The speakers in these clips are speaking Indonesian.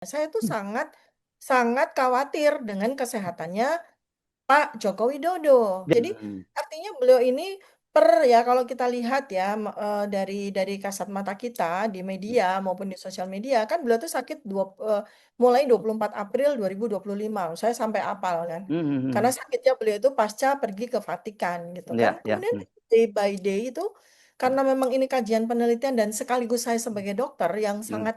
Saya tuh sangat sangat khawatir dengan kesehatannya Pak Joko Widodo. Jadi Hmm, artinya beliau ini ya kalau kita lihat ya dari kasat mata kita di media maupun di sosial media kan beliau tuh sakit mulai 24 April 2025. Saya sampai apal kan. hmm, hmm, Karena hmm. sakitnya beliau itu pasca pergi ke Vatikan gitu kan. Ya, ya. Kemudian day by day itu karena memang ini kajian penelitian dan sekaligus saya sebagai dokter yang Hmm, sangat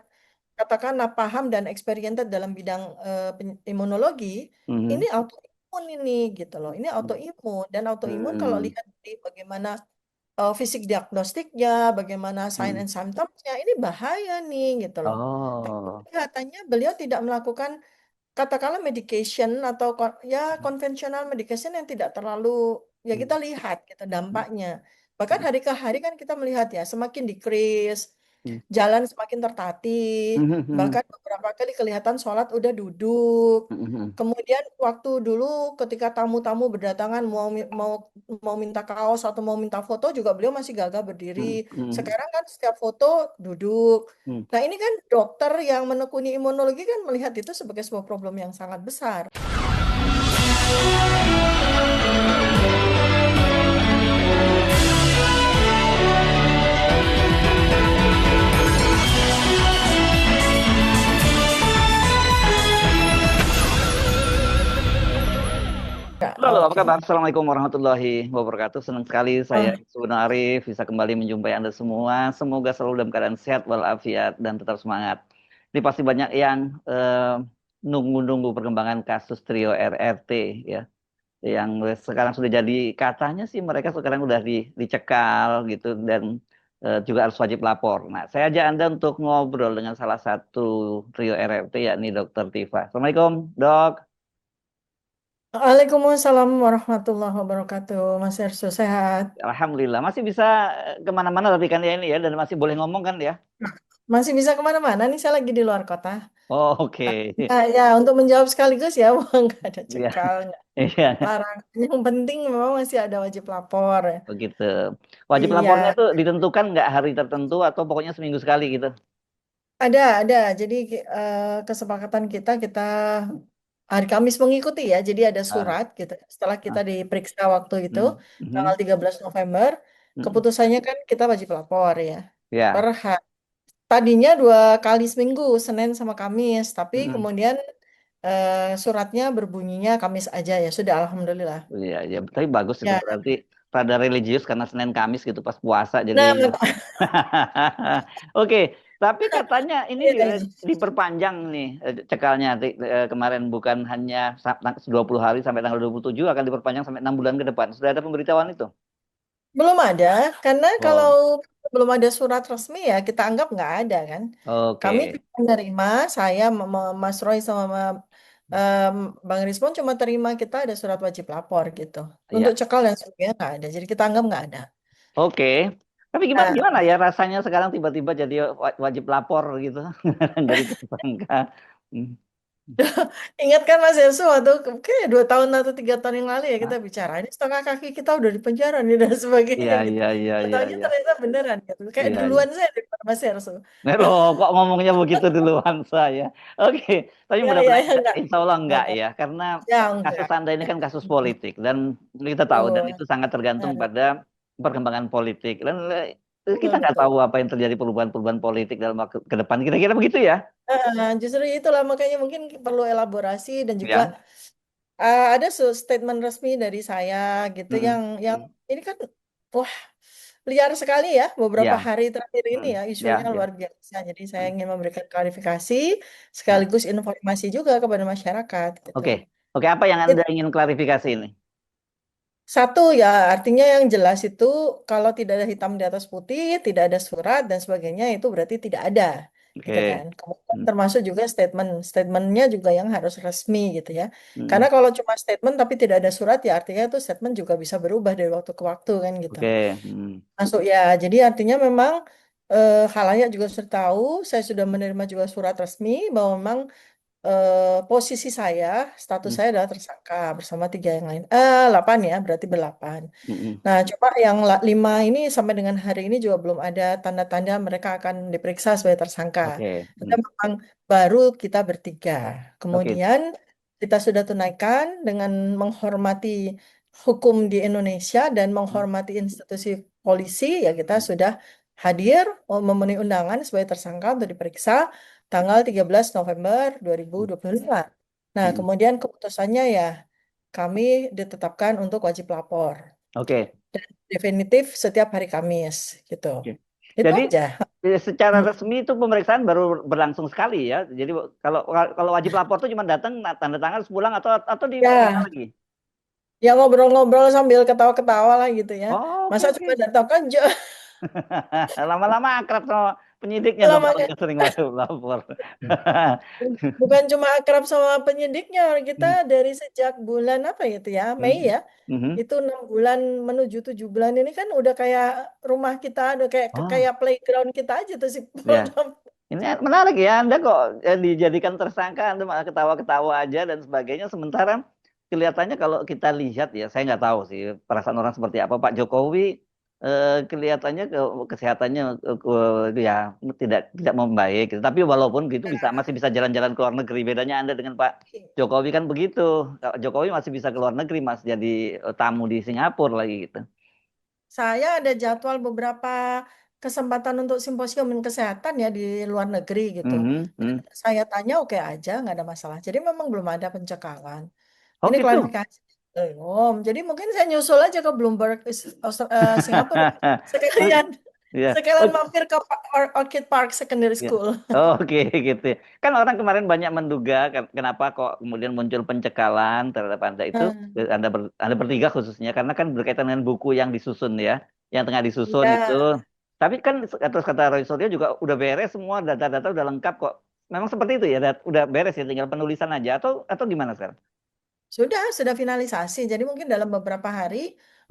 katakanlah paham dan experienced dalam bidang imunologi, hmm, ini autoimun ini gitu loh. Ini autoimun dan autoimun kalau hmm, lihat di bagaimana fisik diagnostiknya, bagaimana sign hmm. and symptomsnya, ini bahaya nih gitu loh. Tapi Oh, kelihatannya beliau tidak melakukan katakanlah medication atau ya konvensional medication yang tidak terlalu ya hmm, kita lihat gitu dampaknya. Bahkan hari ke hari kan kita melihat ya semakin decrease, hmm, jalan semakin tertatih, hmm, hmm, hmm, bahkan beberapa kali kelihatan sholat udah duduk. hmm, hmm, Kemudian waktu dulu ketika tamu-tamu berdatangan mau minta kaos atau mau minta foto juga beliau masih gagah berdiri. hmm, hmm, Sekarang kan setiap foto duduk. hmm. Nah, ini kan dokter yang menekuni imunologi kan melihat itu sebagai sebuah problem yang sangat besar. Ya, Halo, apa kabar? oke. Assalamualaikum warahmatullahi wabarakatuh. Senang sekali saya Ah, Subhan Arif bisa kembali menjumpai Anda semua. Semoga selalu dalam keadaan sehat walafiat dan tetap semangat. Ini pasti banyak yang nunggu-nunggu perkembangan kasus trio RRT ya, yang sekarang sudah jadi katanya sih mereka sekarang udah dicekal gitu dan juga harus wajib lapor. Nah, saya ajak Anda untuk ngobrol dengan salah satu trio RRT yakni Dokter Tifa. Assalamualaikum, Dok. Waalaikumsalam warahmatullahi wabarakatuh. Mas Erso sehat. Alhamdulillah masih bisa kemana-mana tapi kan ya ini ya dan masih boleh ngomong kan ya. Masih bisa kemana-mana nih, saya lagi di luar kota. Oh, oke. Ya, ya, untuk menjawab sekaligus ya, nggak ada Iya, cekal, nggak iya, larang. Yang penting memang masih ada wajib lapor. Ya. begitu. Wajib lapornya Iya, tuh ditentukan nggak hari tertentu atau pokoknya seminggu sekali gitu. ada. Jadi kesepakatan kita hari Kamis mengikuti ya. Jadi ada Ah, surat gitu. Setelah kita ah, diperiksa waktu itu, hmm, tanggal mhm, 13 November, mhm. keputusannya kan kita wajib lapor ya. Per Ya, Tadinya 2 kali seminggu, Senin sama Kamis. Tapi mhm. kemudian suratnya berbunyinya Kamis aja ya. Sudah, Alhamdulillah. Iya, ya, tapi bagus itu Ya. berarti rada religius karena Senin Kamis gitu pas puasa jadi. Nah, Oke, tapi katanya ini iya, iya. diperpanjang nih cekalnya kemarin bukan hanya 20 hari sampai tanggal 27 akan diperpanjang sampai 6 bulan ke depan. Sudah ada pemberitahuan itu? Belum ada, karena kalau Oh, belum ada surat resmi ya kita anggap nggak ada kan. Kami oke. cuma menerima, saya, Mas Roy sama em, Bang Rismon cuma terima kita ada surat wajib lapor gitu. Untuk Ya, cekal dan sebagainya nggak ada, jadi kita anggap nggak ada. oke. Tapi gimana Nah, gimana ya rasanya sekarang tiba-tiba jadi wajib lapor gitu dari tersangka. Hmm. ingat kan Mas Yesu waktu kayak 2 tahun atau 3 tahun yang lalu ya kita Ah, bicara ini setengah kaki kita udah di penjara nih dan iya sebagainya gitu. iya iya iya Tahunya iya ternyata beneran gitu. Kayak iya iya. duluan saya daripada Mas Yesu. Nah, loh, kok ngomongnya begitu duluan saya. Oke, tapi Ya, ya, mudah-mudahan ya enggak. insya Allah enggak Nah, ya, karena ya kasus enggak. Anda ini kan kasus politik dan kita tahu dan Betul. itu sangat tergantung Nah, pada perkembangan politik dan kita betul, nggak betul. tahu apa yang terjadi perubahan-perubahan politik dalam waktu ke depan. Kira-kira begitu ya? Justru itulah makanya mungkin perlu elaborasi dan juga Ya. ada statement resmi dari saya gitu Mm-mm. yang ini kan wah liar sekali ya beberapa Ya. hari terakhir ini Mm. ya Ya, isunya ya. luar biasa. Jadi saya Mm. ingin memberikan klarifikasi Nah, sekaligus informasi juga kepada masyarakat gitu. oke. Oke, apa yang Anda ingin klarifikasi ini? Satu ya, artinya yang jelas itu kalau tidak ada hitam di atas putih, tidak ada surat dan sebagainya itu berarti tidak ada, gitu kan. Oke. Kemudian Mm. termasuk juga statementnya juga yang harus resmi gitu ya. Karena Mm. kalau cuma statement tapi tidak ada surat ya artinya itu statement juga bisa berubah dari waktu ke waktu kan gitu. Oke. Mm. Masuk ya, jadi artinya memang khalayak juga sudah tahu, saya sudah menerima juga surat resmi bahwa memang posisi saya, status Hmm. saya adalah tersangka bersama tiga yang lain. 8 ya, berarti berdelapan. Mm-mm. Nah, cuma yang 5 ini sampai dengan hari ini juga belum ada tanda-tanda mereka akan diperiksa sebagai tersangka. Oke. Kita memang baru kita bertiga. Oke. Kemudian kita sudah tunaikan dengan menghormati hukum di Indonesia dan Hmm. menghormati institusi polisi, ya kita sudah hadir memenuhi undangan sebagai tersangka untuk diperiksa tanggal 13 November Hmm. 2025. Nah, Hmm. kemudian keputusannya ya kami ditetapkan untuk wajib lapor. Oke. Definitif setiap hari Kamis gitu. Oke. Itu Jadi aja. secara Hmm. resmi itu pemeriksaan baru berlangsung sekali ya. Jadi kalau kalau wajib lapor tuh cuma datang tanda tangan terus pulang atau diperiksa Ya, lagi. ya ngobrol-ngobrol sambil ketawa-ketawa lah gitu ya. Oh, oke Masa cuma oke. datang kan Lama-lama akrab sama penyidiknya dong kalau lamanya. nggak sering lapor. Bukan cuma akrab sama penyidiknya, kita Hmm. dari sejak bulan apa itu ya, Mei Hmm. ya. Mhm. Itu 6 bulan menuju 7 bulan ini kan udah kayak rumah kita, udah kayak Oh, kayak playground kita aja tuh si ya. Polda. Ini menarik ya, Anda kok dijadikan tersangka, Anda malah ketawa-ketawa aja dan sebagainya. Sementara kelihatannya kalau kita lihat ya, saya nggak tahu sih perasaan orang seperti apa. Pak Jokowi kelihatannya kesehatannya ya tidak membaik. Gitu. Tapi walaupun gitu masih bisa jalan-jalan ke luar negeri. Bedanya Anda dengan Pak Jokowi kan begitu. Pak Jokowi masih bisa ke luar negeri, Mas, jadi tamu di Singapura lagi gitu. Saya ada jadwal beberapa kesempatan untuk simposium kesehatan ya di luar negeri gitu. Mhm, Dan mhm. saya tanya oke aja, nggak ada masalah. Jadi memang belum ada pencekalan. Oh Ini gitu. klarifikasi belum. Jadi mungkin saya nyusul aja ke Bloomberg Singapura ya. Sekalian Ya. sekalian mampir ke Orchid Park Secondary Ya. School. Oke gitu. Kan orang kemarin banyak menduga kenapa kok kemudian muncul pencekalan terhadap Anda itu, Hmm, Anda bertiga khususnya karena kan berkaitan dengan buku yang disusun ya, yang tengah disusun itu. ya, Tapi kan terus kata Roy Suryo juga udah beres semua data-data udah lengkap kok. Memang seperti itu ya, udah beres ya tinggal penulisan aja atau gimana sekarang? sudah finalisasi. Jadi mungkin dalam beberapa hari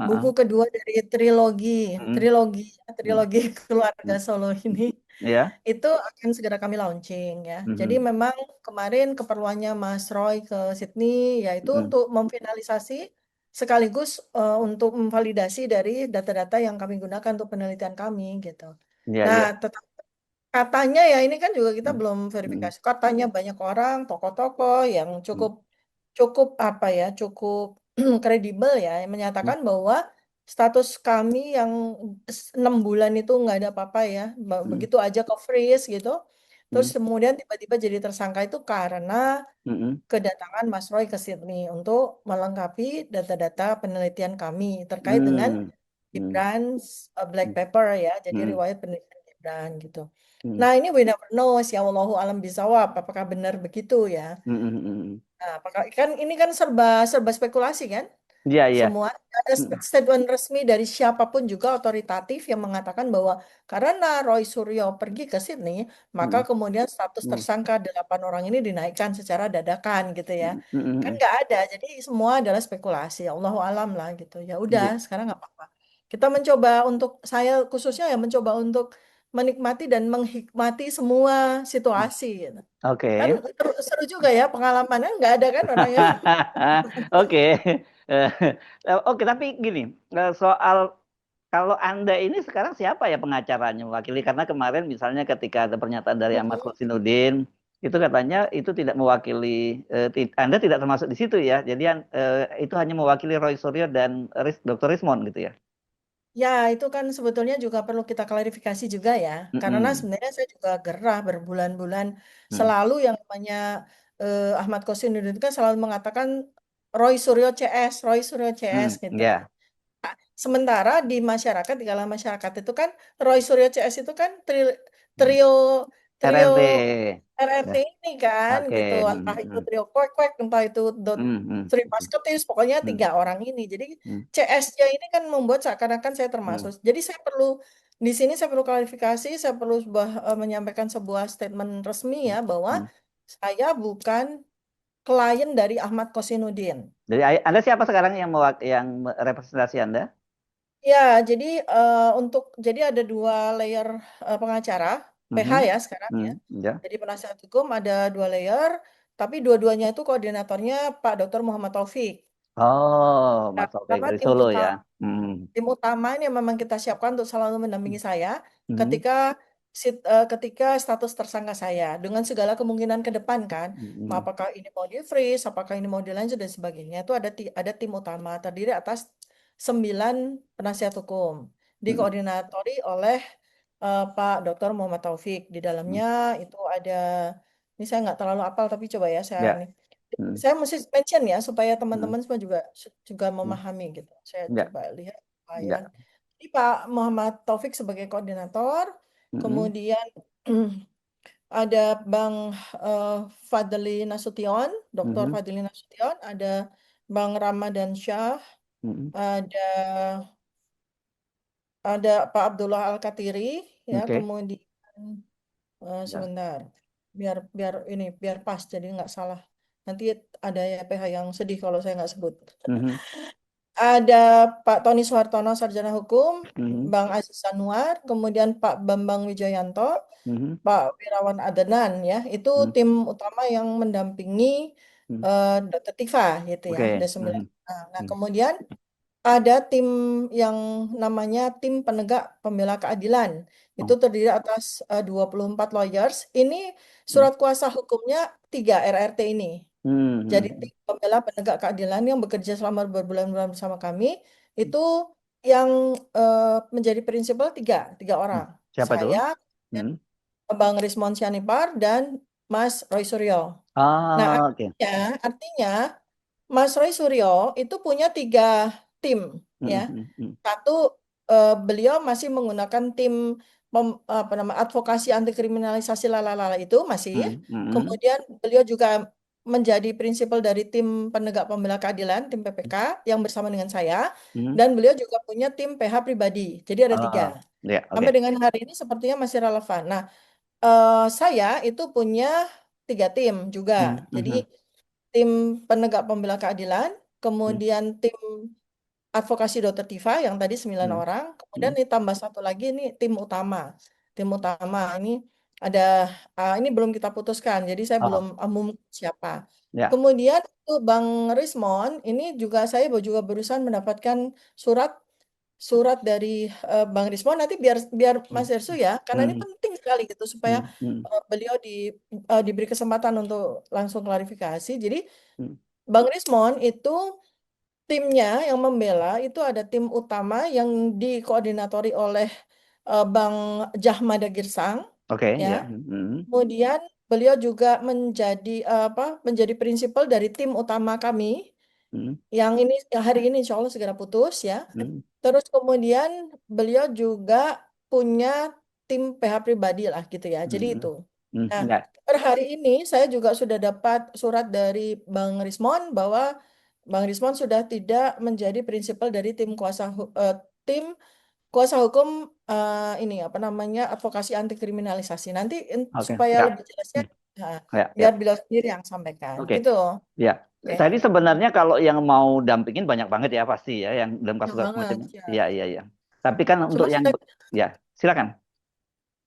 buku Heeh. kedua dari trilogi, Mm, trilogi, mm, trilogi keluarga mm. Solo ini Ya. itu akan segera kami launching ya. Jadi Mhm, memang kemarin keperluannya Mas Roy ke Sydney yaitu mm. untuk memfinalisasi sekaligus untuk memvalidasi dari data-data yang kami gunakan untuk penelitian kami gitu. Iya, Nah, iya. tetap katanya ya ini kan juga kita Mm, belum mm, verifikasi. Katanya banyak orang, tokoh-tokoh yang mm, cukup cukup apa ya, cukup kredibel ya, yang mm, menyatakan bahwa status kami yang 6 bulan itu nggak ada apa-apa ya, mm, begitu aja ke freeze gitu. Terus mm, kemudian tiba-tiba jadi tersangka itu karena mm, mm, kedatangan Mas Roy ke Sydney untuk melengkapi data-data penelitian kami terkait dengan mm, mm, Gibran's Black Pepper ya, jadi mm, riwayat penelitian Gibran gitu. mm. Nah ini we never know, ya Allahu alam bisawab, apakah benar begitu ya? Mm, mm, mm. Nah, apakah kan ini kan serba serba spekulasi kan? Iya, iya. Semua ada Mm, statement resmi dari siapapun juga otoritatif yang mengatakan bahwa karena Roy Suryo pergi ke Sydney, maka mm, kemudian status mm, tersangka 8 orang ini dinaikkan secara dadakan gitu ya. mm, mm, Kan mm. nggak ada, jadi semua adalah spekulasi. Allahu alam lah gitu. Ya udah, Iya. sekarang nggak apa-apa. Kita mencoba untuk saya khususnya ya mencoba untuk menikmati dan menghikmati semua situasi. Gitu. Kan Oke. seru juga ya pengalamannya nggak ada kan orang yang Oke. Eh, Oke, tapi gini, soal kalau Anda ini sekarang siapa ya pengacaranya mewakili? Karena kemarin misalnya ketika ada pernyataan dari Ahmad Khosinuddin, itu katanya itu tidak mewakili, Anda tidak termasuk di situ ya. Jadi itu hanya mewakili Roy Suryo dan Dr. Rismond gitu ya. Ya, itu kan sebetulnya juga perlu kita klarifikasi juga ya. Karena Mm-mm. sebenarnya saya juga gerah berbulan-bulan Mm. selalu yang namanya Ahmad Kossinuddin itu kan selalu mengatakan Roy Suryo CS, Roy Suryo CS gitu. Ya. Sementara di masyarakat, di kalangan masyarakat itu kan Roy Suryo CS itu kan Mm. trio trio RRT. RRT Ya. ini kan gitu. Oke. Entah Mm, itu mm, trio kwek kwek, entah itu dot mm, mm, Three Musketeers, pokoknya mm, 3 orang ini. Jadi mm, CS-nya ini kan membuat seakan-akan saya mm, termasuk. Jadi saya perlu di sini saya perlu klarifikasi, saya perlu menyampaikan sebuah statement resmi mm, ya bahwa mm. saya bukan klien dari Ahmad Kossinuddin. Jadi Anda siapa sekarang yang representasi Anda? Ya, jadi jadi ada 2 layer pengacara PH Mhm. ya sekarang ya. Hmm, ya. Jadi penasihat hukum ada 2 layer. tapi dua-duanya itu koordinatornya Pak Dr. Muhammad Taufik. Oh, Nah, Mas Taufik karena dari Solo ya. Hmm. tim utama ini yang memang kita siapkan untuk selalu mendampingi saya Hmm. ketika ketika status tersangka saya dengan segala kemungkinan ke depan kan, Hmm. apakah ini mau di freeze, apakah ini mau dilanjut dan sebagainya. Itu ada tim utama terdiri atas 9 penasihat hukum Hmm. dikoordinatori oleh Pak Dr. Muhammad Taufik. Di Hmm. dalamnya itu ada, ini saya nggak terlalu apal tapi coba ya saya Ya. ini. Hmm. Saya mesti mention ya supaya Hmm. teman-teman semua juga Hmm. memahami gitu. Saya Ya. coba lihat lumayan. Ya. Jadi Pak Muhammad Taufik sebagai koordinator, Hmm. kemudian ada Bang eh, Fadli Nasution, Dr. Hmm. Fadli Nasution, ada Bang Ramadan Syah, Hmm. ada Pak Abdullah Al-Katiri, ya, Oke. kemudian Ya. sebentar, biar biar ini biar pas jadi nggak salah. Nanti ada ya PH yang sedih kalau saya nggak sebut. Hmm. Ada Pak Tony Soehartono, Sarjana Hukum, Hmm. Bang Aziz Anwar, kemudian Pak Bambang Wijayanto, Hmm. Pak Wirawan Adenan, ya, itu Hmm. tim utama yang mendampingi Hmm. Dr. Tifa, gitu ya, ada Oke. 9. Hmm. Nah, Hmm. kemudian ada tim yang namanya tim penegak pembela keadilan. Itu Oh. terdiri atas 24 lawyers. Ini Hmm. surat kuasa hukumnya 3 RRT ini. Hmm. Jadi Hmm. tim pembela penegak keadilan yang bekerja selama berbulan-bulan bersama kami itu yang menjadi prinsipal tiga Hmm. orang. Siapa itu? Saya, Hmm. Bang Rismon Sianipar, dan Mas Roy Suryo. Nah, Ah, oke. artinya Mas Roy Suryo itu punya 3 tim, Hmm. ya. Hmm. Hmm. Satu, beliau masih menggunakan tim apa nama advokasi anti kriminalisasi lalala itu masih. Hmm. Hmm. Kemudian beliau juga menjadi prinsipal dari tim penegak pembela keadilan, tim PPK yang bersama dengan saya. Hmm. Dan beliau juga punya tim PH pribadi. Jadi ada 3. Ah, ya, Sampai oke. dengan hari ini sepertinya masih relevan. Nah, saya itu punya 3 tim juga. Hmm. Jadi Hmm. tim penegak pembela keadilan, Hmm. kemudian tim advokasi Dokter Tifa yang tadi 9 orang, kemudian Hmm. ditambah satu lagi ini tim utama. Tim utama ini ada ini belum kita putuskan, jadi saya belum Oh, umum siapa. ya. Kemudian itu Bang Rismon, ini juga saya juga berusaha mendapatkan surat surat dari Bang Rismon nanti biar biar Hmm. Mas Hersu ya, karena ini Hmm. penting sekali gitu supaya Hmm. Hmm. beliau diberi kesempatan untuk langsung klarifikasi. Jadi Hmm. Bang Rismon itu timnya yang membela itu ada tim utama yang dikoordinatori oleh Bang Jahmada Girsang, Oke, ya. ya. Hmm. Kemudian beliau juga menjadi menjadi prinsipal dari tim utama kami Hmm. yang ini yang hari ini insya Allah segera putus, ya. Hmm. Terus kemudian beliau juga punya tim PH pribadi lah gitu ya. Jadi Hmm. itu. Hmm. Nah, Ya. per hari ini saya juga sudah dapat surat dari Bang Rismon bahwa Bang Rismon sudah tidak menjadi prinsipal dari tim kuasa hukum ini apa namanya advokasi anti kriminalisasi. Nanti Oke, supaya ya. lebih jelasnya Hmm. nah, Ya, biar ya. beliau sendiri yang sampaikan. Oke. Gitu. Ya. Oke. Tadi sebenarnya kalau yang mau dampingin banyak banget ya pasti ya yang dalam Banyak kasus-kasus macam banget ini. ya. Iya, iya, iya. Tapi kan untuk Cuma yang sudah ya, silakan.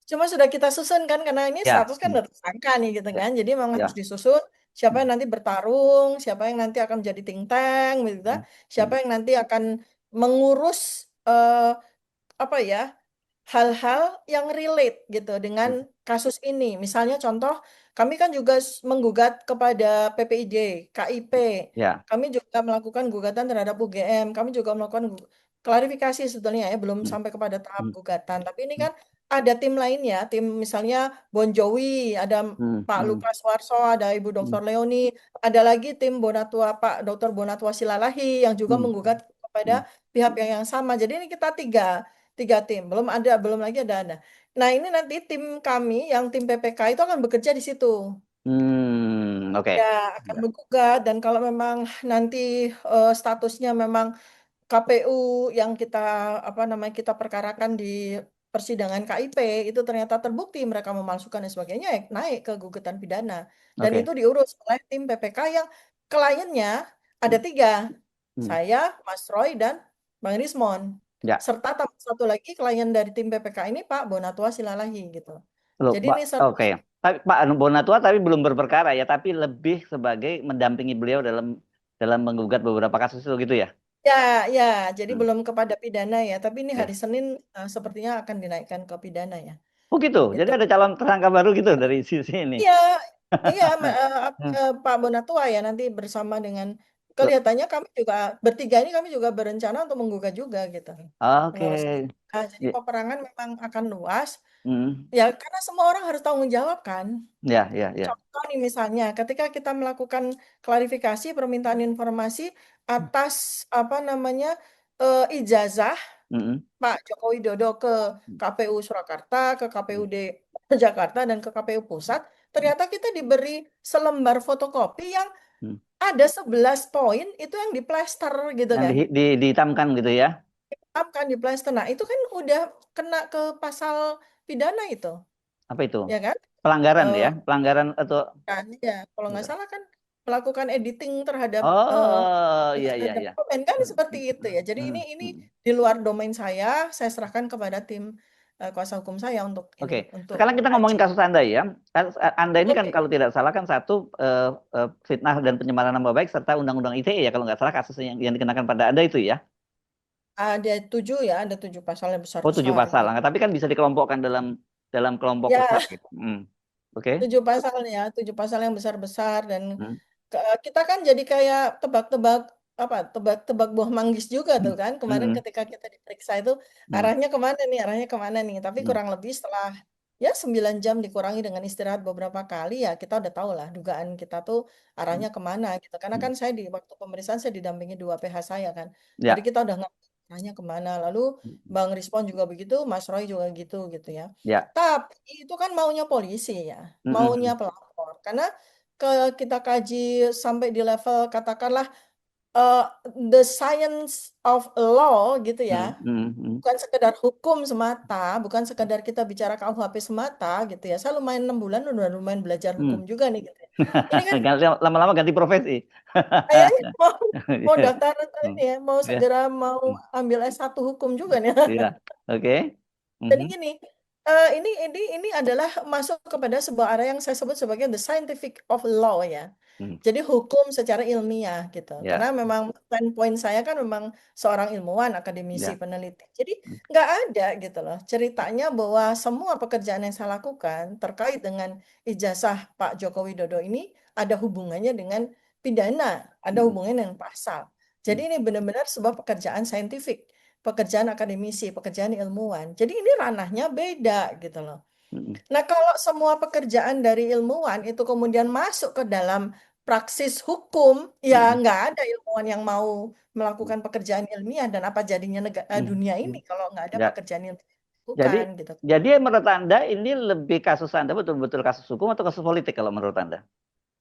Cuma sudah kita susun kan karena ini Ya. status kan udah tersangka nih gitu Ya. kan. Jadi memang harus Ya. disusun siapa Hmm. yang nanti bertarung, siapa yang nanti akan menjadi think tank gitu kan. Hmm. Siapa Hmm. yang nanti akan mengurus apa ya hal-hal yang relate gitu dengan Hmm. kasus ini. Misalnya contoh, kami kan juga menggugat kepada PPIJ, KIP. Ya. Kami juga melakukan gugatan terhadap UGM. Kami juga melakukan klarifikasi sebetulnya ya, belum Hmm. sampai kepada tahap Hmm. gugatan. Tapi ini Hmm. kan ada tim lainnya, tim misalnya Bon Jovi, ada Hmm. Pak Hmm. Lukas Warso, ada Ibu Hmm. Dr. Leoni, ada lagi tim Bonatua Pak Dr. Bonatua Silalahi yang juga Hmm. menggugat kepada Hmm. pihak yang sama. Jadi ini kita tiga tim, belum lagi ada. Nah ini nanti tim kami yang tim PPK itu akan bekerja di situ. Hmm. Ya Oke. akan Ya. menggugat dan kalau memang nanti statusnya memang KPU yang kita apa namanya kita perkarakan di persidangan KIP itu ternyata terbukti mereka memalsukan dan sebagainya, ya naik ke gugatan pidana dan Oke. itu diurus oleh tim PPK yang kliennya ada Hmm. 3, Hmm. saya, Mas Roy dan Bang Rismon, Ya. serta tambah satu lagi klien dari tim PPK ini Pak Bonatua Silalahi gitu. Loh, Jadi Pak, ini oke. Tapi Pak Bonatua tapi belum berperkara ya, tapi lebih sebagai mendampingi beliau dalam dalam menggugat beberapa kasus itu gitu ya. ya, ya, jadi Hmm. belum kepada pidana ya, tapi ini hari Ya. Senin sepertinya akan dinaikkan ke pidana ya, Oh gitu. Jadi gitu. ada calon tersangka baru gitu dari sisi ini. Iya, iya, Hmm. Pak Bonatua ya nanti bersama dengan Loh, kelihatannya kami juga bertiga ini kami juga berencana untuk menggugat juga gitu. oke. Mengurus. Nah, jadi Ya, peperangan memang akan luas hmm. ya karena semua orang harus tanggung jawab kan. Ya, ya, ya. Contoh nih misalnya, ketika kita melakukan klarifikasi permintaan informasi atas apa namanya ijazah Hmm. Pak Joko Widodo ke KPU Surakarta, ke Hmm. KPUD Jakarta dan ke KPU Pusat, ternyata kita diberi selembar fotokopi yang Hmm. ada 11 poin itu yang diplester gitu Yang kan. dihitamkan gitu ya. Tetap kan diplester. Nah, itu kan udah kena ke pasal pidana itu, Apa itu? ya kan? Pelanggaran Eh, ya, pelanggaran atau kan ya kalau nggak salah kan melakukan editing terhadap oh, iya, iya, iya. dokumen kan Hmm. seperti itu ya. Jadi Hmm. ini Hmm. di luar domain saya serahkan kepada tim kuasa hukum saya untuk ini Oke, untuk sekarang kita kaji. ngomongin kasus Anda ya. Anda ini kan Oke, kalau tidak salah kan satu fitnah dan pencemaran nama baik serta undang-undang ITE ya kalau nggak salah kasus yang dikenakan pada Anda itu ya. ada 7 ya, ada 7 pasal yang Oh, 7 besar-besar pasal. gitu. Nah, tapi kan bisa dikelompokkan dalam dalam kelompok besar Ya, gitu. Oke. 7 pasal ya, 7 pasal yang besar-besar dan Hmm. kita kan jadi kayak tebak-tebak apa tebak-tebak buah manggis juga tuh Hmm. kan kemarin Hmm. ketika kita diperiksa itu Hmm. arahnya kemana nih arahnya kemana nih tapi Hmm. kurang lebih setelah ya 9 jam dikurangi dengan istirahat beberapa kali ya kita udah tahu lah dugaan kita tuh Hmm. arahnya kemana gitu karena Hmm. kan saya di waktu pemeriksaan saya didampingi 2 PH saya kan jadi Ya. kita udah ngerti arahnya kemana lalu Hmm. Bang Rizpon juga begitu Mas Roy juga gitu gitu ya Ya. tapi itu kan maunya polisi ya Hmm. maunya Hmm. pelapor karena ke kita kaji sampai di level katakanlah eh, the science of law gitu ya. Hmm. Hmm. Hmm. Bukan sekedar hukum semata, bukan sekedar kita bicara KUHP semata gitu ya. Saya lumayan 6 bulan udah lumayan belajar Hmm. hukum juga nih gitu ya. Ini kan Lama-lama ganti profesi. kayaknya mau daftar Hmm. ini ya, mau Ya. segera mau Hmm. ambil S1 hukum juga nih. Iya. Oke. Jadi Mhm. gini, ini adalah masuk kepada sebuah area yang saya sebut sebagai the scientific of law ya. Hmm. Jadi hukum secara ilmiah gitu. Karena Ya. memang standpoint saya kan memang seorang ilmuwan, akademisi, Ya. peneliti. Jadi nggak ada gitu loh ceritanya bahwa semua pekerjaan yang saya lakukan terkait dengan ijazah Pak Joko Widodo ini ada hubungannya dengan pidana, ada Hmm. hubungannya dengan pasal. Hmm. Jadi ini benar-benar sebuah pekerjaan saintifik, pekerjaan akademisi, pekerjaan ilmuwan. Jadi ini ranahnya beda gitu loh. Hmm. Nah, kalau semua pekerjaan dari ilmuwan itu kemudian masuk ke dalam praksis hukum, ya Hmm. nggak ada ilmuwan yang mau melakukan pekerjaan ilmiah dan apa jadinya Hmm. dunia Hmm. ini kalau nggak ada Ya. pekerjaan ilmiah Jadi bukan gitu. jadi menurut Anda ini lebih kasus Anda betul-betul kasus hukum atau kasus politik kalau menurut Anda?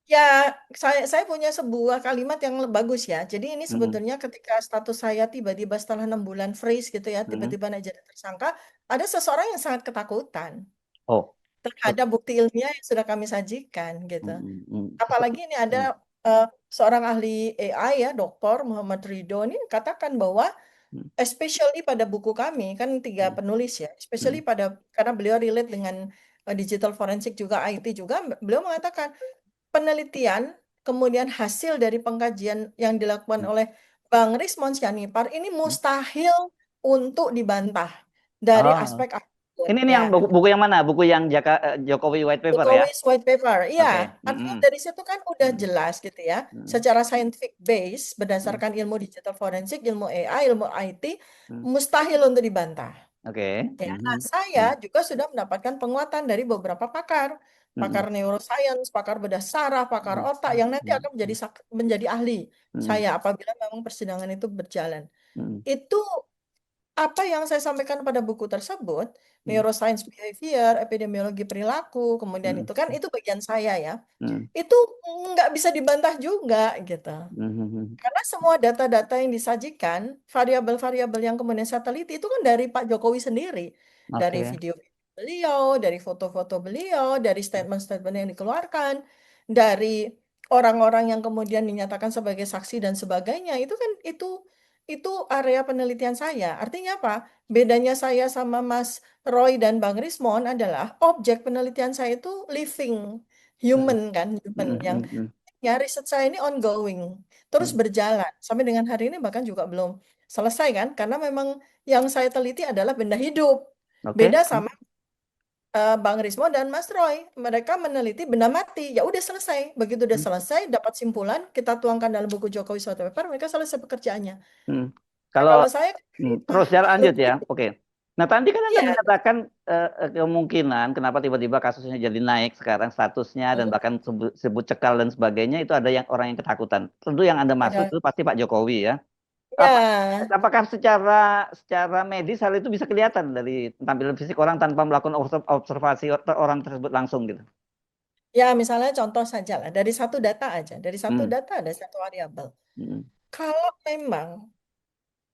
Ya, saya punya sebuah kalimat yang bagus ya. Jadi ini Hmm. sebetulnya ketika status saya tiba-tiba setelah 6 bulan freeze gitu ya, Hmm. tiba-tiba naik jadi tersangka, ada seseorang yang sangat ketakutan Oh. Terus. terhadap bukti ilmiah yang sudah kami sajikan gitu. Hmm. Hmm. Apalagi ini ada Hmm. seorang ahli AI ya, Dr. Muhammad Ridho ini katakan bahwa Hmm. especially pada buku kami kan 3 penulis ya, especially Hmm. pada karena beliau relate dengan digital forensik juga IT juga, beliau mengatakan penelitian kemudian hasil dari pengkajian yang dilakukan Hmm. oleh Bang Rismon Sianipar ini Hmm. mustahil untuk dibantah dari Oh. aspek apapun Ini ya. yang buku yang mana? Buku yang Jokowi White Paper ya? Jokowi's White Paper. Iya, Oke. artinya Hmm. dari situ kan udah Hmm. jelas gitu ya, Hmm. secara scientific base Hmm. berdasarkan ilmu digital forensik, ilmu AI, ilmu IT, Hmm. mustahil untuk dibantah. Oke. Ya, nah Hmm. saya Hmm. juga sudah mendapatkan penguatan dari beberapa pakar, Hmm. pakar neuroscience, pakar bedah saraf, pakar Hmm. otak yang nanti Hmm. akan menjadi ahli Hmm. saya apabila memang persidangan itu berjalan. Hmm. Itu apa yang saya sampaikan pada buku tersebut, Hmm. neuroscience behavior, epidemiologi perilaku, kemudian Hmm. itu kan itu bagian saya ya, Hmm. itu nggak bisa dibantah juga gitu. Hmm. Hmm. Karena semua data-data yang disajikan, variabel-variabel yang kemudian saya teliti itu kan dari Pak Jokowi sendiri, dari Oke. video beliau, dari foto-foto beliau, dari statement-statement yang dikeluarkan, dari orang-orang yang kemudian dinyatakan sebagai saksi dan sebagainya, itu kan itu area penelitian saya. Artinya apa? Bedanya saya sama Mas Roy dan Bang Rismon adalah objek penelitian saya itu living, Mm, human kan, human mm, yang mm, mm. ya riset saya ini ongoing, terus Mm. berjalan sampai dengan hari ini bahkan juga belum selesai kan, karena memang yang saya teliti adalah benda hidup. Oke. Beda sama Bang Rismo dan Mas Roy, mereka meneliti benda mati. Ya udah selesai. Begitu udah Mm, selesai, dapat simpulan, kita tuangkan dalam buku Jokowi Suatu Paper, mereka selesai pekerjaannya. mm. Nah, Kalau kalau saya terus jalan lanjut ya, peneliti, oke. Nah, tadi kan Anda iya. menyatakan kemungkinan kenapa tiba-tiba kasusnya jadi naik sekarang statusnya dan Hmm, bahkan sebut cekal dan sebagainya itu ada yang orang yang ketakutan. Tentu yang Anda maksud ya. itu pasti Pak Jokowi ya. Apa, Ya, apakah secara secara medis hal itu bisa kelihatan dari tampilan fisik orang tanpa melakukan observasi orang tersebut langsung gitu? ya misalnya contoh saja lah, dari satu data aja, dari satu Hmm, data ada satu variabel. hmm, Kalau memang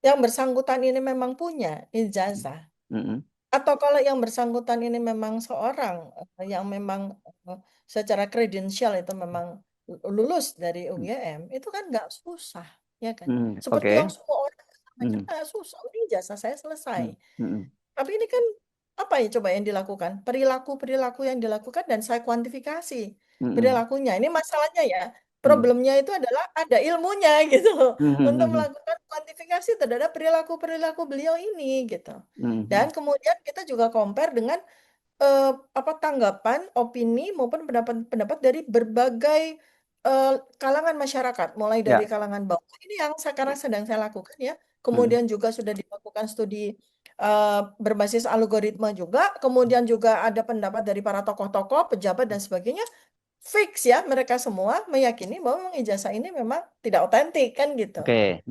yang bersangkutan ini memang punya ijazah, hmm, atau kalau yang bersangkutan ini memang seorang yang memang eh, secara kredensial itu memang lulus dari hmm, UGM, itu kan nggak susah, ya kan? Seperti yang oke. semua orang sampaikan, Hmm, nggak susah, ini ijazah saya selesai. hmm, hmm, Tapi ini kan apa ya coba yang dilakukan? Perilaku-perilaku yang dilakukan dan saya kuantifikasi hmm, perilakunya. Ini masalahnya ya. hmm, Problemnya itu adalah ada ilmunya gitu loh hmm, hmm, untuk hmm, hmm, melakukan kuantifikasi terhadap perilaku-perilaku beliau ini gitu. hmm, Dan hmm. kemudian kita juga compare dengan eh, apa tanggapan, opini maupun pendapat-pendapat dari berbagai eh, kalangan masyarakat, mulai dari Ya. kalangan bawah. Ini yang sekarang sedang saya lakukan ya. Hmm, Kemudian juga sudah dilakukan studi eh, berbasis algoritma juga. Kemudian juga ada pendapat dari para tokoh-tokoh, pejabat dan sebagainya. Fix ya, mereka semua meyakini bahwa memang ijazah ini memang tidak otentik kan gitu. oke.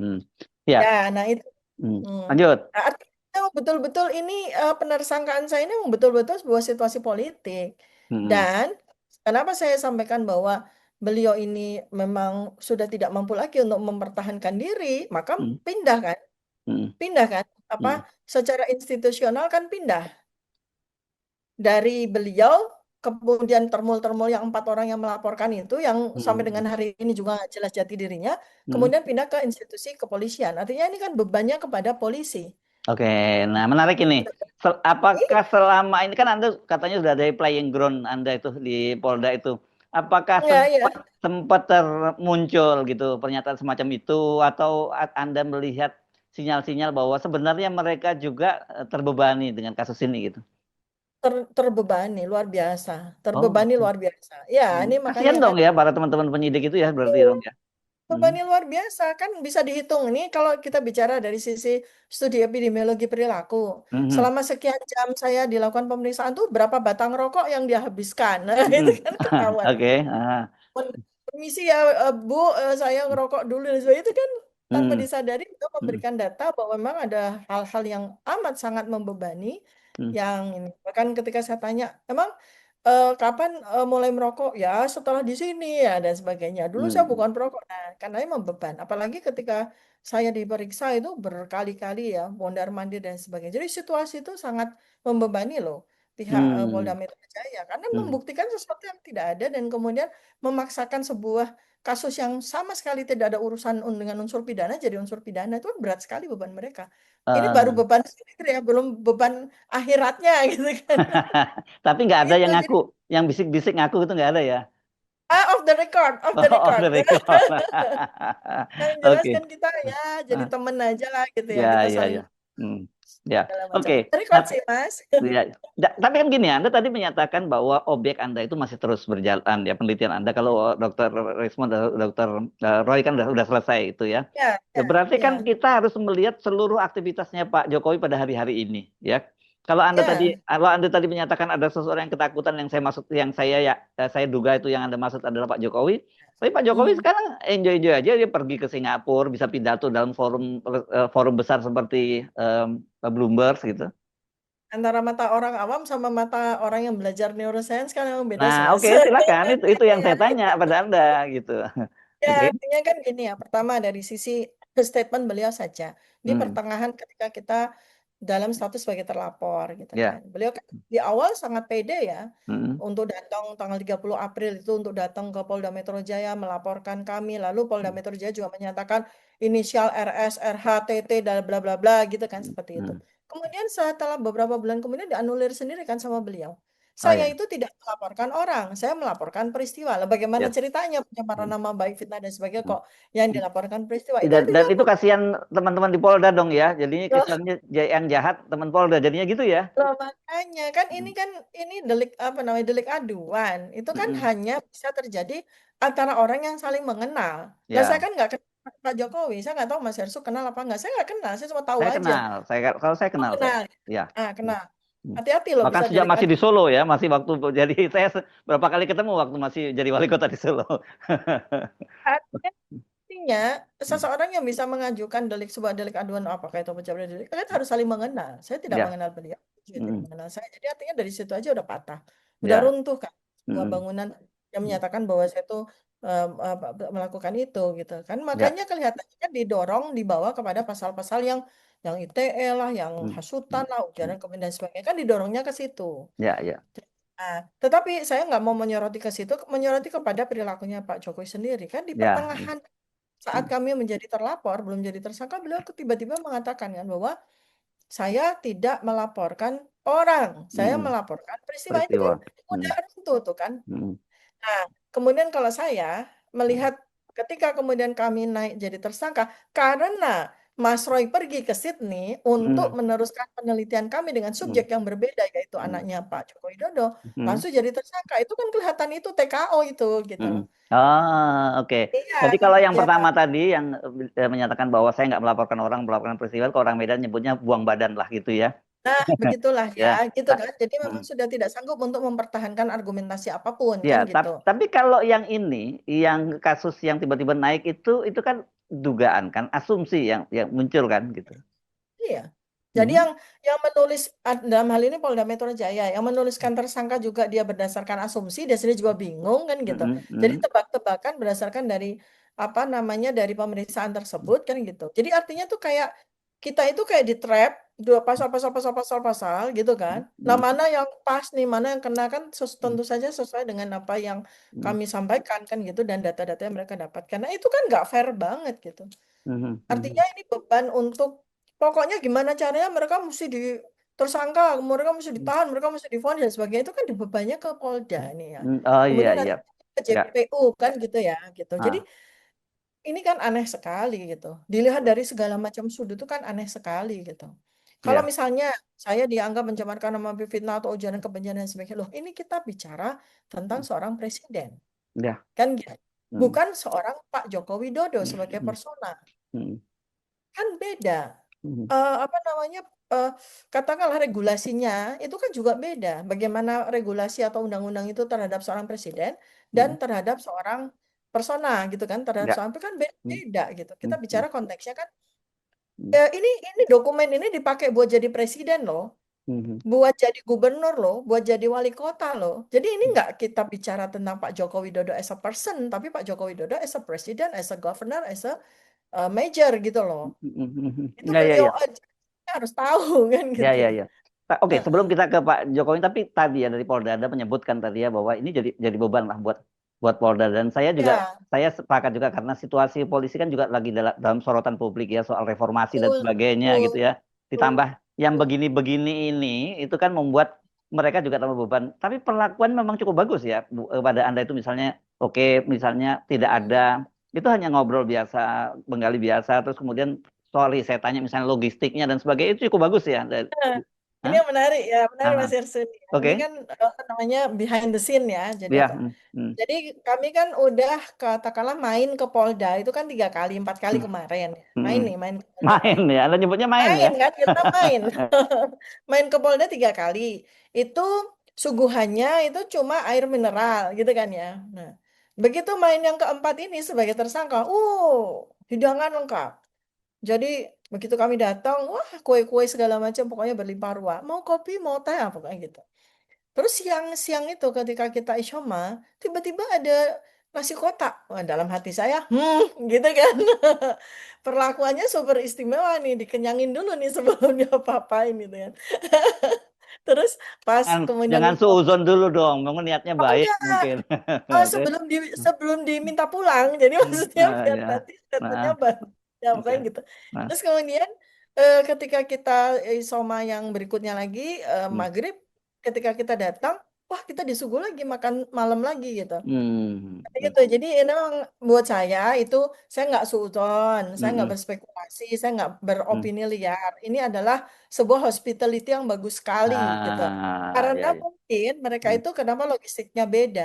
Ya, Ya. nah itu. Hmm. Hmm. Lanjut. Nah, artinya betul-betul ini penersangkaan saya ini memang betul-betul sebuah situasi politik. Hmm, Dan kenapa saya sampaikan bahwa beliau ini memang sudah tidak mampu lagi untuk mempertahankan diri, maka hmm, pindah kan? hmm, Pindah kan? Apa hmm, secara institusional kan pindah dari beliau kemudian termul-termul yang 4 orang yang melaporkan itu yang sampai hmm, dengan hari ini juga nggak jelas jati dirinya, hmm. kemudian pindah ke institusi kepolisian. Artinya ini kan bebannya kepada polisi. Oke, nah menarik ini. Apakah selama ini kan Anda katanya sudah ada playing ground Anda itu di Polda itu. Apakah Ya, sempat ya. sempat termuncul gitu pernyataan semacam itu atau Anda melihat sinyal-sinyal bahwa sebenarnya mereka juga terbebani dengan kasus ini gitu? Terbebani luar biasa, Oh, terbebani luar biasa. Ya, ini kasihan makanya dong kan ya para teman-teman penyidik itu ya berarti iya, dong ya. Hmm, terbebani luar biasa kan bisa dihitung ini kalau kita bicara dari sisi studi epidemiologi perilaku. hmm, Selama sekian jam saya dilakukan pemeriksaan tuh berapa batang rokok yang dia habiskan. Nah, hmm. itu kan ketahuan. Oke, ah, Permisi ya Bu, saya ngerokok dulu dan sebagainya itu kan tanpa hmm, disadari kita hmm, memberikan data bahwa memang ada hal-hal yang amat sangat membebani hmm, yang ini. Bahkan ketika saya tanya, emang kapan mulai merokok? Ya setelah di sini ya dan sebagainya. Dulu saya hmm, bukan perokok, nah karena memang beban. Apalagi ketika saya diperiksa itu berkali-kali ya, mondar-mandir dan sebagainya. Jadi situasi itu sangat membebani loh pihak Polda hmm, Metro Jaya karena hmm. membuktikan sesuatu yang tidak ada dan kemudian memaksakan sebuah kasus yang sama sekali tidak ada urusan dengan unsur pidana jadi unsur pidana itu kan berat sekali beban mereka. Ini baru Ah. beban sendiri ya, belum beban akhiratnya gitu kan. Tapi nggak ada Itu yang jadi ngaku, yang bisik-bisik ngaku itu nggak ada ya. off the record, off Oh, the off record. the record. Yang jelas Oke. kan kita ya jadi Ah, temen aja lah gitu ya, ya, kita ya, saling ya. Hmm. Ya, segala macam. oke. Off the record Nah, sih Mas. ya. Tapi kan gini, Anda tadi menyatakan bahwa objek Anda itu masih terus berjalan ya penelitian Anda. Kalau Dokter Rismond, Dokter Roy kan udah selesai itu ya. Ya, Ya, ya, berarti kan ya, kita harus melihat seluruh aktivitasnya Pak Jokowi pada hari-hari ini, ya. ya. Kalau Anda tadi menyatakan ada seseorang yang ketakutan yang saya maksud, yang saya ya, saya duga itu yang Anda maksud adalah Pak Jokowi. Tapi Pak Jokowi Hmm. sekarang enjoy-enjoy aja, dia pergi ke Singapura, bisa pidato dalam forum besar seperti Bloomberg gitu. Antara mata orang awam sama mata orang yang belajar neuroscience kan memang beda Nah, sih Mas. oke, silakan. Itu yang saya tanya pada Anda gitu. Ya, Oke. artinya kan gini ya. Pertama dari sisi statement beliau saja. Di Hmm. pertengahan ketika kita dalam status sebagai terlapor gitu kan. Ya. Beliau kan di awal sangat pede ya Mm, untuk datang tanggal 30 April itu untuk datang ke Polda Metro Jaya melaporkan kami. Lalu Polda Metro Jaya juga menyatakan inisial RS, RH, TT dan bla bla bla gitu kan seperti itu. mm. Kemudian setelah beberapa bulan kemudian dianulir sendiri kan sama beliau. Oh Saya ya. itu tidak melaporkan orang, saya melaporkan peristiwa. Lah bagaimana Ya. ceritanya pencemaran Mm, nama baik fitnah dan sebagainya mm. kok yang dilaporkan peristiwa. Itu Dan artinya itu apa? kasihan teman-teman di Polda dong ya. Jadinya kesannya yang jahat teman Polda. Jadinya gitu ya. Loh, makanya kan Mm, kan ini delik apa namanya delik aduan itu kan mm. hanya bisa terjadi antara orang yang saling mengenal. Lah saya Ya, kan nggak kenal Pak Jokowi, saya nggak tahu Mas Hersuk kenal apa nggak. Saya nggak kenal, saya cuma tahu saya aja. kenal. Kalau saya Oh kenal saya. kenal, Ya. ah Mm, kenal. mm. Hati-hati loh Bahkan bisa sejak delik masih di aduan. Solo ya, masih waktu jadi saya berapa kali ketemu waktu masih jadi wali kota di Solo. Artinya Mm. seseorang yang bisa mengajukan sebuah delik aduan apakah itu pencemaran delik kan harus saling mengenal. Saya tidak Ya. mengenal beliau, dia juga tidak Mm. mengenal saya. Jadi artinya dari situ aja udah patah, udah Ya. runtuh kan sebuah Mm. bangunan yang Mm. menyatakan bahwa saya itu melakukan itu gitu kan. Ya. Makanya kelihatannya kan didorong dibawa kepada pasal-pasal yang ITE lah, yang Mm. hasutan Mm. lah, Mm. ujaran kebencian dan sebagainya kan didorongnya ke situ. Ya, ya. Nah, tetapi saya nggak mau menyoroti ke situ, menyoroti kepada perilakunya Pak Jokowi sendiri kan di Ya. pertengahan saat Mm. kami menjadi terlapor, belum jadi tersangka, beliau tiba-tiba mengatakan kan bahwa saya tidak melaporkan orang, saya Mm. melaporkan peristiwa itu kan Peristiwa. udah Mm. tentu tuh kan. Mm. Nah, kemudian kalau saya Mm. melihat ketika kemudian kami naik jadi tersangka, karena Mas Roy pergi ke Sydney untuk Mm. meneruskan penelitian kami dengan Mm. subjek yang berbeda, yaitu Mm. anaknya Pak Joko Widodo, Mm. langsung jadi tersangka. Itu kan kelihatan itu TKO itu gitu Mm. loh. Ah, oke. Iya, Jadi kalau yang ya pertama kan. tadi yang menyatakan bahwa saya nggak melaporkan orang, melaporkan peristiwa, kalau orang Medan nyebutnya buang badan lah gitu ya. Nah, begitulah ya, Ya. gitu Ta- kan. Jadi memang mm. sudah tidak sanggup untuk mempertahankan argumentasi apapun, Ya, kan gitu. tapi kalau yang ini, yang kasus yang tiba-tiba naik itu kan dugaan kan, asumsi yang muncul kan gitu. Iya. Jadi Mhm. yang menulis dalam hal ini Polda Metro Jaya, yang menuliskan tersangka juga dia berdasarkan asumsi, dia sendiri juga bingung kan gitu. Mhm. Jadi Mhm. tebak-tebakan berdasarkan dari apa namanya dari pemeriksaan tersebut kan gitu. Jadi artinya tuh kayak kita itu kayak di trap dua pasal gitu kan. Nah, Mhm. mana yang pas nih, mana yang kena kan Mhm. tentu saja sesuai dengan apa yang Mhm. kami sampaikan kan gitu dan data-data yang mereka dapatkan. Nah, itu kan nggak fair banget gitu. Mhm. Artinya Mhm. ini beban untuk pokoknya gimana caranya mereka mesti tersangka, mereka mesti ditahan, mereka mesti divonis dan sebagainya itu kan dibebannya ke Polda ini ya. Mhm. Oh iya Kemudian nanti iya. ke Ya. JPU kan gitu ya, gitu. Jadi Ah, ini kan aneh sekali gitu. Dilihat dari segala macam sudut itu kan aneh sekali gitu. Kalau ya. misalnya saya dianggap mencemarkan nama fitnah atau ujaran kebencian dan sebagainya, loh ini kita bicara tentang seorang presiden, Ya. kan gitu. Mhm. Bukan seorang Pak Joko Widodo sebagai Mhm. persona, Mhm. kan beda. Mhm. Apa namanya eh, katakanlah regulasinya itu kan juga beda. Bagaimana regulasi atau undang-undang itu terhadap seorang presiden dan Mhm. terhadap seorang persona gitu kan terhadap Ya. seorang itu kan Mhm. beda gitu. Kita Mhm. bicara konteksnya kan Mhm. ini dokumen ini dipakai buat jadi presiden loh, Mhm. buat jadi gubernur loh, buat jadi wali kota loh. Jadi ini nggak kita bicara tentang Pak Joko Widodo as a person, tapi Pak Joko Widodo as a president, as a governor, as a major gitu loh. Mhm. Mhm. Itu Ya, ya, beliau ya. aja harus tahu kan Ya, gitu. ya, ya. Oke, sebelum Heeh. kita ke Pak Jokowi, tapi tadi ya dari Polda ada menyebutkan tadi ya bahwa ini jadi beban lah buat Polda dan Ya, saya sepakat juga karena situasi polisi kan juga lagi dalam sorotan publik ya soal reformasi dan betul, sebagainya betul, gitu ya. betul, Ditambah yang betul. begini-begini ini itu kan membuat mereka juga tambah beban. Tapi perlakuan memang cukup bagus ya pada Anda itu misalnya oke misalnya tidak ada Hmm. itu hanya ngobrol biasa, menggali biasa terus kemudian sorry saya tanya misalnya logistiknya dan sebagainya itu cukup bagus ya. Nah, ini Hah? yang menarik ya, menarik Ah, Mas Irsun ya. Ini oke. kan apa namanya behind the scene ya. Jadi Ya. apa? Hmm. Jadi kami kan udah katakanlah main ke Polda itu kan 3 kali, 4 kali Hmm. kemarin. Main Hmm. nih, main ke Polda Main nih. ya. Anda nyebutnya main ya. Main kan kita main. Main ke Polda 3 kali. Itu suguhannya itu cuma air mineral gitu kan ya. Nah, begitu main yang keempat ini sebagai tersangka, hidangan lengkap. Jadi begitu kami datang, wah kue-kue segala macam pokoknya berlimpah ruah. Mau kopi, mau teh, pokoknya gitu. Terus siang-siang itu ketika kita isyoma, tiba-tiba ada nasi kotak. Wah, dalam hati saya, gitu kan. Perlakuannya super istimewa nih, dikenyangin dulu nih sebelumnya apa-apain gitu kan. Terus pas Jangan, kemudian jangan suuzon dulu dong, kamu niatnya oh baik enggak, mungkin. Terus, sebelum diminta pulang, jadi maksudnya biar ya, nanti statementnya nah, baru, ya oke, pokoknya gitu. nah, Terus kemudian ketika kita soma yang berikutnya lagi hmm, maghrib, ketika kita datang, wah kita disuguh lagi makan malam lagi gitu. hmm, Gitu. Jadi ini memang buat saya itu saya nggak suudzon, saya nggak hmm, berspekulasi, saya nggak hmm. beropini liar. Ini adalah sebuah hospitality yang bagus sekali gitu. Karena Ya, ya. mungkin mereka Hmm, itu kenapa logistiknya beda?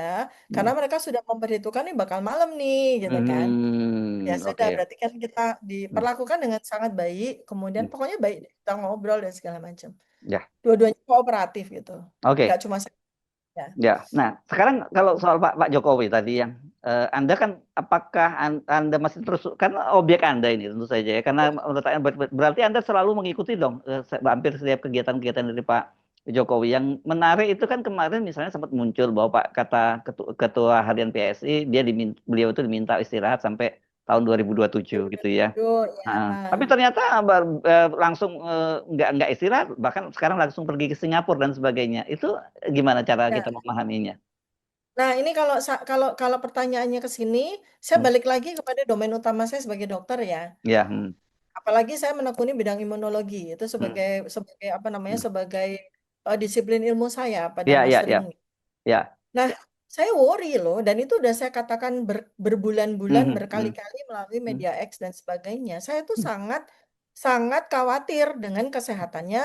hmm, Karena mereka sudah memperhitungkan nih bakal malam nih gitu kan. Ya sudah, oke. berarti kan kita Hmm, diperlakukan dengan sangat baik, kemudian hmm, pokoknya baik deh, kita ngobrol dan segala macam. ya, Dua-duanya kooperatif gitu. Nggak oke. cuma saya. Ya. Ya, nah sekarang kalau soal Pak Jokowi tadi yang Anda kan apakah Anda masih terus kan objek Anda ini tentu saja ya karena menurut saya berarti Anda selalu mengikuti dong hampir setiap kegiatan-kegiatan dari Pak Jokowi. Yang menarik itu kan kemarin misalnya sempat muncul bahwa Pak kata ketua harian PSI beliau itu diminta istirahat sampai tahun 2027 gitu ya. Aduh, Nah, ya. tapi ternyata langsung nggak istirahat, bahkan sekarang langsung pergi ke Singapura dan sebagainya. Itu gimana cara Ya. kita memahaminya? Nah, ini kalau kalau kalau pertanyaannya ke sini, saya Hmm. balik lagi kepada domain utama saya sebagai dokter ya. Ya, hmm, Apalagi saya menekuni bidang imunologi itu hmm, sebagai sebagai apa namanya hmm. sebagai disiplin ilmu saya pada Ya, ya, master ya, ini. ya. Nah, saya worry loh dan itu udah saya katakan berbulan-bulan Hmm, hmm, hmm, berkali-kali melalui hmm, media X dan sebagainya. Saya tuh hmm. sangat sangat khawatir dengan kesehatannya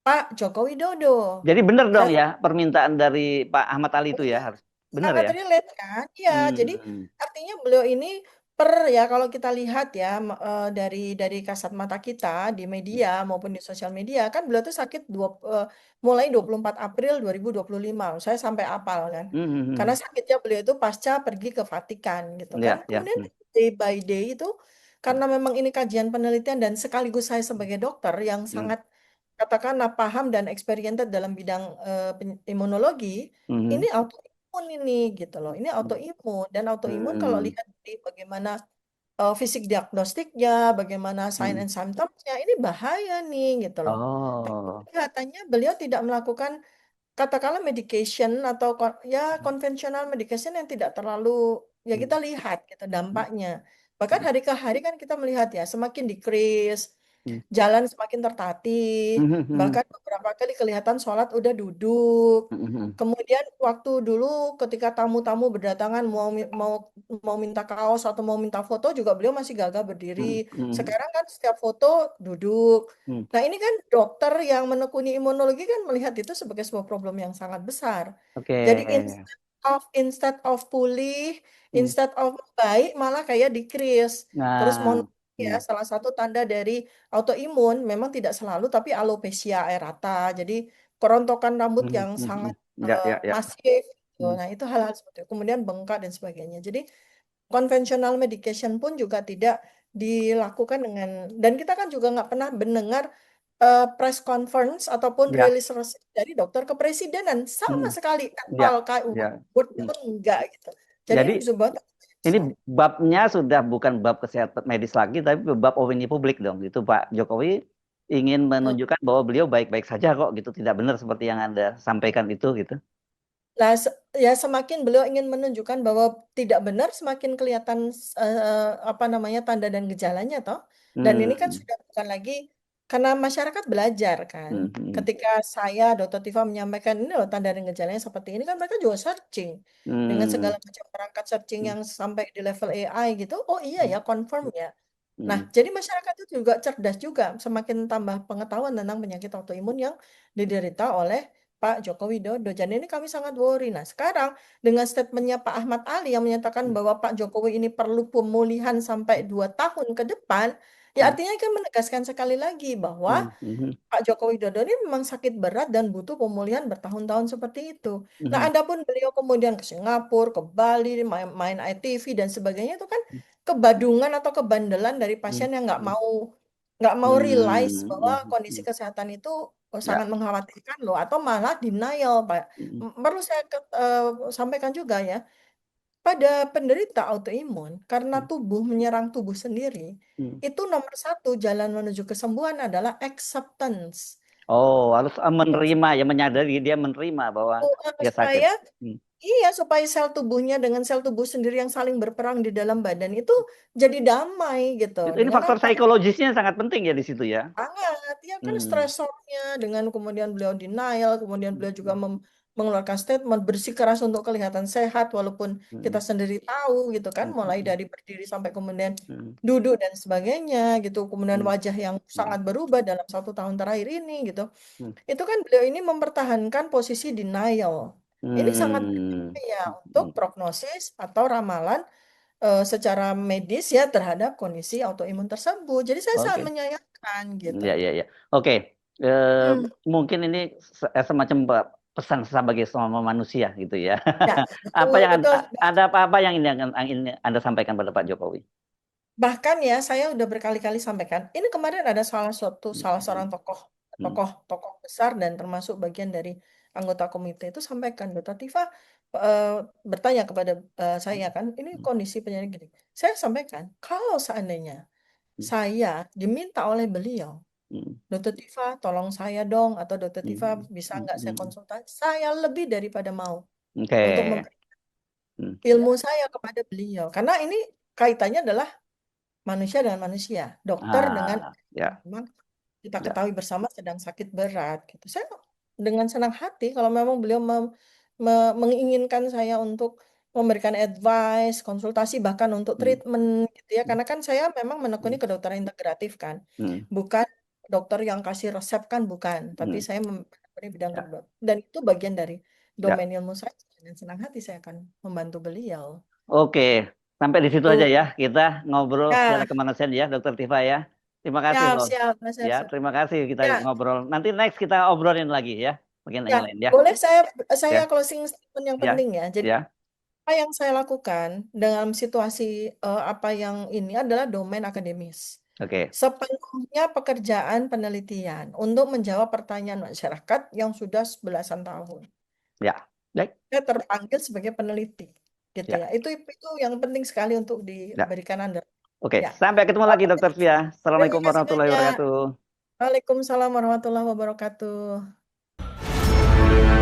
Pak Joko Widodo. Jadi benar dong Saya ya permintaan dari Pak Ahmad Ali itu ya harus benar sangat ya. relate kan? Iya, jadi Hmm, artinya beliau ini ya kalau kita lihat ya dari kasat mata kita di media maupun di sosial media kan beliau tuh sakit mulai 24 April 2025. Saya sampai apal kan. hmm, hmm, Karena hmm. sakitnya beliau itu pasca pergi ke Vatikan gitu kan. Ya, ya. Kemudian Hmm, day by day itu karena memang ini kajian penelitian dan sekaligus saya sebagai dokter yang hmm, sangat katakanlah paham dan experienced dalam bidang imunologi, ini hmm, autoimun ini gitu loh. Ini hmm, autoimun dan autoimun kalau hmm, lihat di bagaimana fisik diagnostiknya, bagaimana sign hmm. and symptomsnya, ini bahaya nih gitu loh. Tapi Oh. kelihatannya beliau tidak melakukan katakanlah medication atau ya konvensional medication yang tidak terlalu ya Hmm, kita lihat gitu hmm, dampaknya. Bahkan hmm, hari ke hari kan kita melihat ya semakin decrease, hmm, jalan semakin tertatih, hmm, hmm, hmm, bahkan beberapa kali kelihatan sholat udah duduk. hmm, hmm, Kemudian waktu dulu ketika tamu-tamu berdatangan mau minta kaos atau mau minta foto juga beliau masih gagah berdiri. hmm, hmm, Sekarang kan setiap foto duduk. hmm. Nah, ini kan dokter yang menekuni imunologi kan melihat itu sebagai sebuah problem yang sangat besar. Oke. Jadi instead of pulih, Hmm. instead of baik malah kayak decrease. Terus Nah, ya hmm, salah satu tanda dari autoimun memang tidak selalu tapi alopecia areata. Jadi kerontokan rambut hmm, yang hmm, sangat hmm. Ya, ya, ya. masif gitu. Hmm, Nah, itu hal-hal seperti itu. Kemudian bengkak dan sebagainya. Jadi konvensional medication pun juga tidak dilakukan dengan dan kita kan juga nggak pernah mendengar press conference ataupun ya, rilis resmi dari dokter kepresidenan sama hmm, sekali ya, etol kayak ya. word Hmm. pun enggak gitu. Jadi ini Jadi bisa buat ini babnya sudah bukan bab kesehatan medis lagi, tapi bab opini publik dong. Itu Pak Jokowi ingin menunjukkan bahwa beliau baik-baik saja kok, gitu. Tidak benar seperti yang Anda sampaikan itu, gitu. Nah, ya semakin beliau ingin menunjukkan bahwa tidak benar, semakin kelihatan apa namanya tanda dan gejalanya toh. Dan ini kan Hmm, sudah bukan lagi karena masyarakat belajar kan. hmm, hmm, Ketika saya, Dr. Tifa menyampaikan ini loh tanda dan gejalanya seperti ini kan mereka juga searching dengan hmm, segala macam perangkat searching yang sampai di level AI gitu. Oh iya hmm, ya, confirm ya. Nah, hmm, jadi masyarakat itu juga cerdas juga, semakin tambah pengetahuan tentang penyakit autoimun yang diderita oleh Pak Joko Widodo. Jadi ini kami sangat worry. Nah, sekarang dengan statementnya Pak Ahmad Ali yang menyatakan bahwa Pak Jokowi ini perlu pemulihan sampai 2 tahun ke depan, ya hmm, artinya kan menegaskan sekali lagi bahwa hmm, hmm, Pak Joko Widodo ini memang sakit berat dan butuh pemulihan bertahun-tahun seperti itu. Nah, hmm, adapun beliau kemudian ke Singapura, ke Bali, main ITV dan sebagainya itu kan kebadungan atau kebandelan dari hmm, pasien yang hmm, nggak mau realize hmm, bahwa hmm, kondisi hmm. kesehatan itu sangat Ya. mengkhawatirkan loh atau malah denial, Pak. Hmm, Perlu saya sampaikan juga ya, pada penderita autoimun, karena Hmm. tubuh menyerang tubuh sendiri, Hmm. itu nomor satu jalan menuju kesembuhan adalah acceptance. Oh, harus menerima ya, menyadari dia menerima bahwa dia sakit. Supaya Hmm. iya, supaya sel tubuhnya dengan sel tubuh sendiri yang saling berperang di dalam badan itu jadi damai gitu. Ini Dengan faktor apa? psikologisnya sangat penting ya di situ ya. Sangat, ya kan Hmm. stresornya dengan kemudian beliau denial, kemudian beliau juga Hmm. mengeluarkan statement bersikeras untuk kelihatan sehat walaupun kita Hmm. sendiri tahu gitu kan, Hmm. mulai Hmm. dari berdiri sampai kemudian Hmm. duduk dan sebagainya gitu, kemudian Hmm. wajah yang Hmm. sangat berubah dalam 1 tahun terakhir ini gitu. Hmm. Itu kan beliau ini mempertahankan posisi denial. Ini sangat Hmm. berbahaya untuk Hmm. prognosis atau ramalan secara medis ya terhadap kondisi autoimun tersebut. Jadi saya sangat Oke. menyayangkan gitu. Ya, ya, ya. Oke. Eh, Hmm. Mungkin ini semacam pesan sebagai semua manusia gitu ya. Ya, Apa betul, yang betul. ada apa-apa yang ini Anda sampaikan pada Pak Jokowi? Bahkan ya, saya udah berkali-kali sampaikan. Ini kemarin ada salah seorang Hmm. tokoh, Hmm. tokoh, tokoh besar dan termasuk bagian dari anggota komite itu sampaikan, Dokter Tifa bertanya kepada saya kan, ini Hmm. kondisi penyakit gini. Saya sampaikan, kalau seandainya Hmm. saya diminta oleh beliau, Hmm. Dokter Tifa, tolong saya dong, atau Dokter Tifa Hmm. bisa Hmm. nggak saya Hmm. konsultasi? Saya lebih daripada mau untuk Oke. memberi Hmm. ilmu saya kepada beliau, karena ini kaitannya adalah manusia dengan manusia, dokter dengan Ah, ya, memang kita ya. ketahui bersama sedang sakit berat gitu. Saya dengan senang hati kalau memang beliau menginginkan saya untuk memberikan advice, konsultasi bahkan untuk Hmm. treatment gitu ya. Hmm. Karena kan saya memang menekuni Hmm. kedokteran integratif kan. Hmm. Bukan dokter yang kasih resep kan bukan, tapi Hmm. saya menekuni bidang Ya, kedokteran dan itu bagian dari ya. domain ilmu saya. Dan senang hati saya akan membantu beliau. Oke, sampai di situ aja Tuh. ya. Kita ngobrol secara Ya, kemanusiaan ya, Dokter Tifa ya. Terima kasih siap, loh. siap, Mas Ya, Erso. terima kasih kita Ya, ngobrol. Nanti next kita obrolin lagi ya, bagian ya, yang lain ya. boleh saya Ya, closing statement yang ya, penting ya. Jadi ya. apa yang saya lakukan dalam situasi apa yang ini adalah domain akademis. Oke, Sepenuhnya pekerjaan penelitian untuk menjawab pertanyaan masyarakat yang sudah belasan tahun. ya. Baik, Saya terpanggil sebagai peneliti, gitu ya, ya. Itu yang penting sekali untuk ya. diberikan Anda. Oke, Ya. sampai ketemu lagi Oke, Dokter Fia. terima Assalamualaikum kasih warahmatullahi banyak. wabarakatuh. Waalaikumsalam warahmatullahi wabarakatuh.